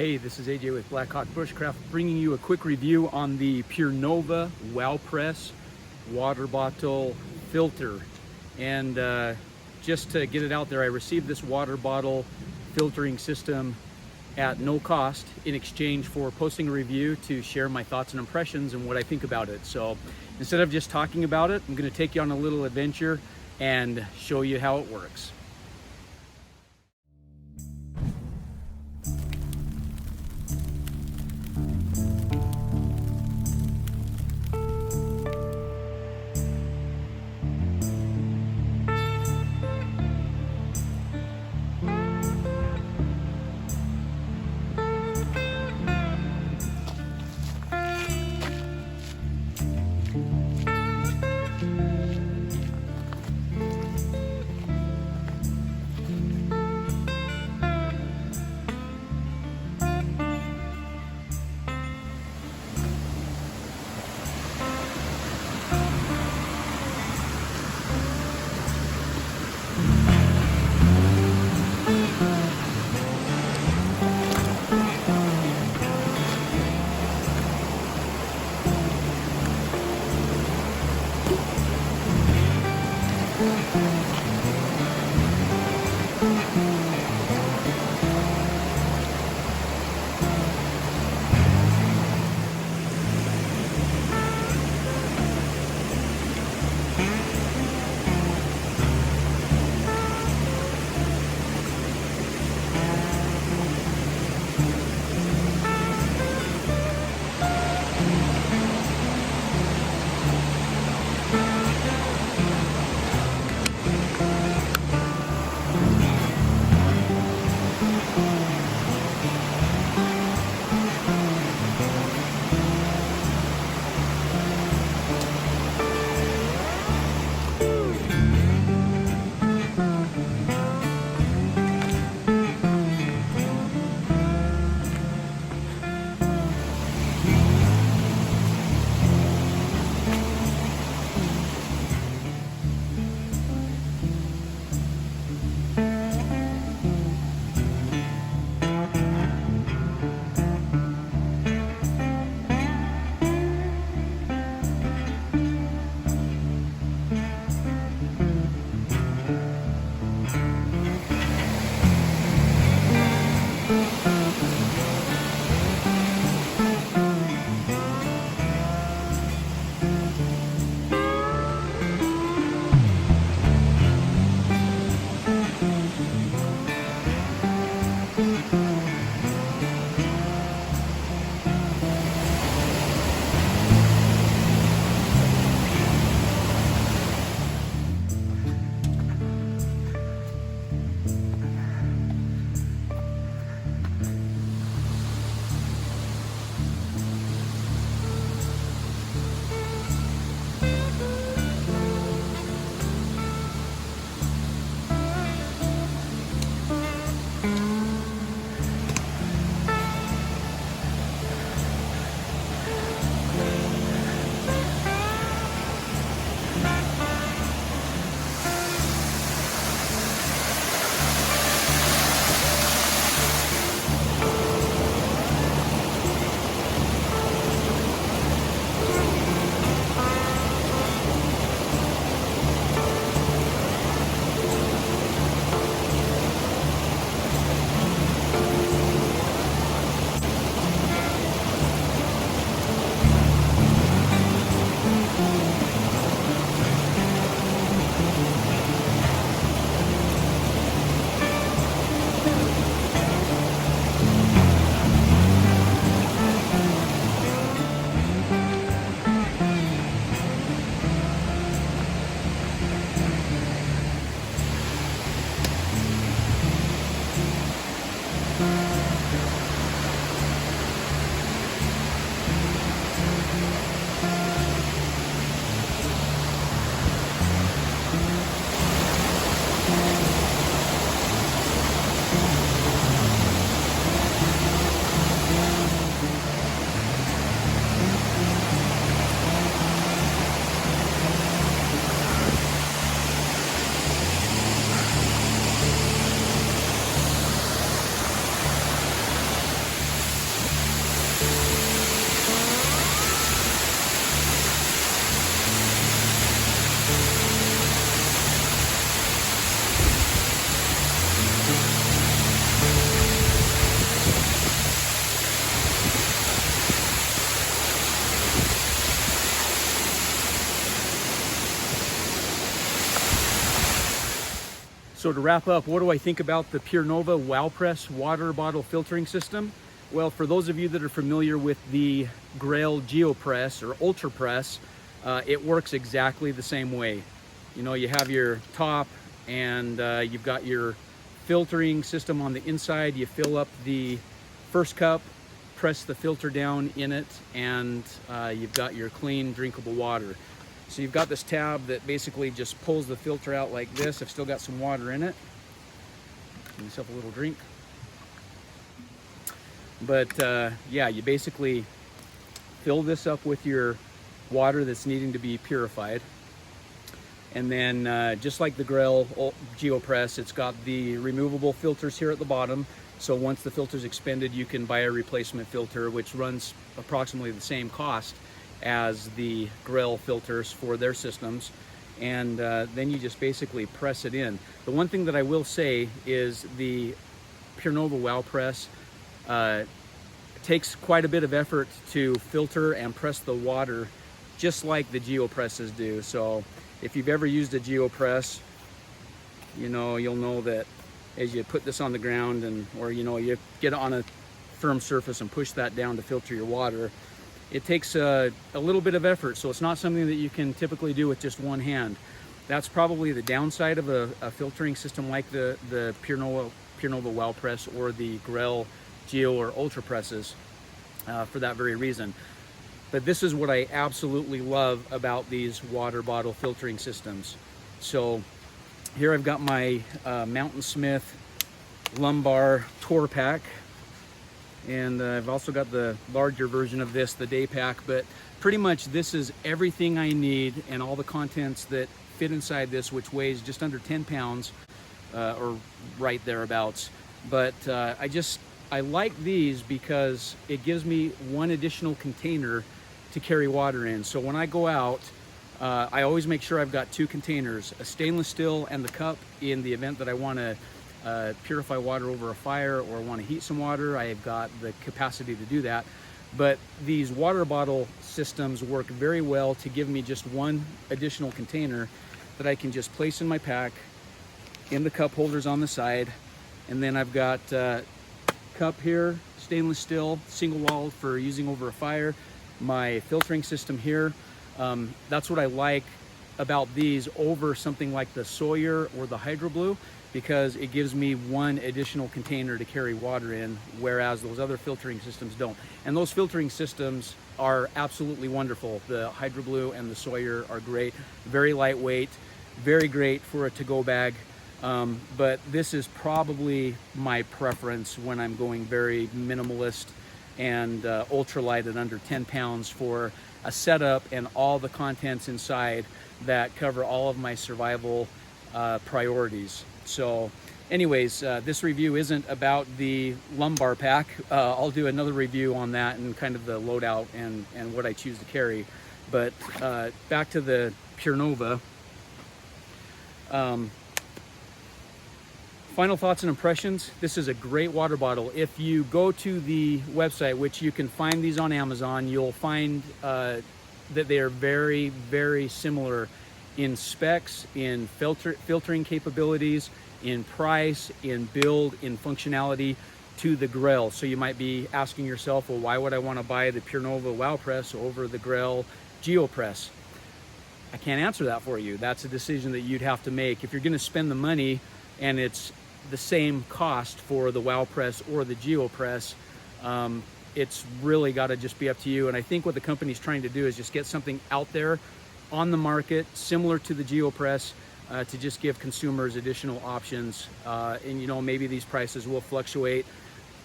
Hey, this is AJ with Blackhawk Bushcraft, bringing you a quick review on the Purenova WowPress water bottle filter. And just to get it out there, I received this water bottle filtering system at no cost in exchange for posting a review to share my thoughts and impressions and what I think about it. So instead of just talking about it, I'm going to take you on a little adventure and show you how it works. So to wrap up, what do I think about the Purenova WowPress water bottle filtering system? Well, for those of you that are familiar with the Grayl GeoPress or UltraPress, it works exactly the same way. You know, you have your top and you've got your filtering system on the inside. You fill up the first cup, press the filter down in it, and you've got your clean, drinkable water. So you've got this tab that basically just pulls the filter out like this. I've still got some water in it. Give myself a little drink. But yeah, you basically fill this up with your water that's needing to be purified. And then just like the Grayl GeoPress, it's got the removable filters here at the bottom. So once the filter's expended, you can buy a replacement filter, which runs approximately the same cost as the Grayl filters for their systems. And then you just basically press it in. The one thing that I will say is the Purenova WowPress takes quite a bit of effort to filter and press the water just like the GeoPresses do. So if you've ever used a GeoPress, you know, you'll know that as you put this on the ground and or you know, you get it on a firm surface and push that down to filter your water, it takes a little bit of effort. So it's not something that you can typically do with just one hand. That's probably the downside of a filtering system like the Purenova WowPress or the Grayl Geo or UltraPresses for that very reason. But this is what I absolutely love about these water bottle filtering systems. So here I've got my Mountain Smith lumbar tour pack, and I've also got the larger version of this, the day pack. But pretty much this is everything I need and all the contents that fit inside this, which weighs just under 10 pounds or right thereabouts. But I like these because it gives me one additional container to carry water in. So when I go out, I always make sure I've got two containers, a stainless steel and the cup, in the event that I want to purify water over a fire or want to heat some water. I have got the capacity to do that. But these water bottle systems work very well to give me just one additional container that I can just place in my pack, in the cup holders on the side. And then I've got cup here, stainless steel, single walled for using over a fire. My filtering system here. That's what I like about these over something like the Sawyer or the Hydro Blue, because it gives me one additional container to carry water in, whereas those other filtering systems don't. And those filtering systems are absolutely wonderful. The Hydro Blue and the Sawyer are great, very lightweight, very great for a to-go bag. But this is probably my preference when I'm going very minimalist and ultralight at under 10 pounds for a setup and all the contents inside that cover all of my survival priorities. So anyways, this review isn't about the lumbar pack. I'll do another review on that and kind of the loadout and what I choose to carry. But back to the Purenova. Final thoughts and impressions. This is a great water bottle. If you go to the website, which you can find these on Amazon, you'll find that they are very, very similar in specs, in filtering capabilities, in price, in build, in functionality to the Grayl. So you might be asking yourself, well, why would I want to buy the Purenova WowPress over the Grayl GeoPress? I can't answer that for you. That's a decision that you'd have to make. If you're going to spend the money and it's the same cost for the WowPress or the GeoPress, it's really got to just be up to you. And I think what the company's trying to do is just get something out there on the market similar to the GeoPress to just give consumers additional options. And you know, maybe these prices will fluctuate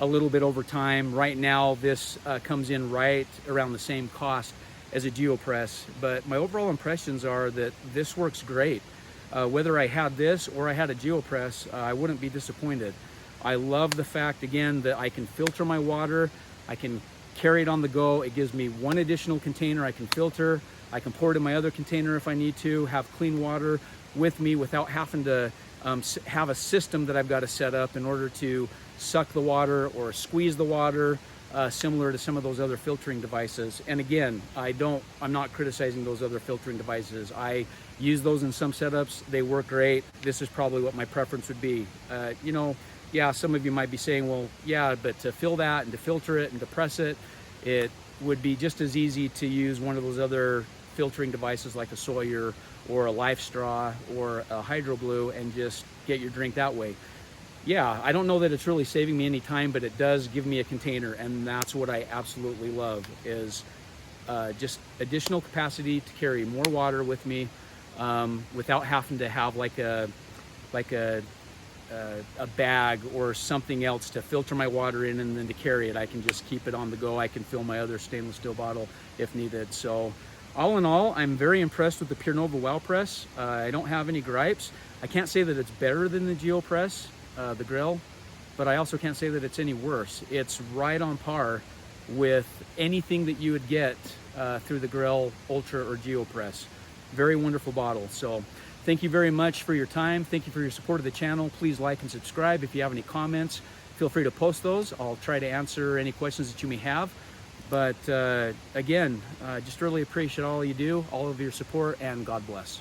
a little bit over time. Right now, this comes in right around the same cost as a GeoPress, but my overall impressions are that this works great. Whether I had this or I had a GeoPress, I wouldn't be disappointed. I love the fact, again, that I can filter my water, I can carry it on the go. It gives me one additional container I can filter. I can pour it in my other container if I need to, have clean water with me without having to have a system that I've got to set up in order to suck the water or squeeze the water similar to some of those other filtering devices. And again, I'm not criticizing those other filtering devices. I use those in some setups. They work great. This is probably what my preference would be. You know, yeah, some of you might be saying, well, yeah, but to fill that and to filter it and to press it, it would be just as easy to use one of those other filtering devices like a Sawyer or a Life Straw or a Hydro Blue and just get your drink that way. Yeah, I don't know that it's really saving me any time, but it does give me a container, and that's what I absolutely love, is just additional capacity to carry more water with me without having to have like a bag or something else to filter my water in and then to carry it. I can just keep it on the go. I can fill my other stainless steel bottle if needed. So all in all, I'm very impressed with the Purenova WowPress. I don't have any gripes. I can't say that it's better than the GeoPress, the Grayl, but I also can't say that it's any worse. It's right on par with anything that you would get through the Grayl Ultra or GeoPress. Very wonderful bottle. So thank you very much for your time. Thank you for your support of the channel. Please like and subscribe. If you have any comments, feel free to post those. I'll try to answer any questions that you may have. But again, just really appreciate all you do, all of your support, and God bless.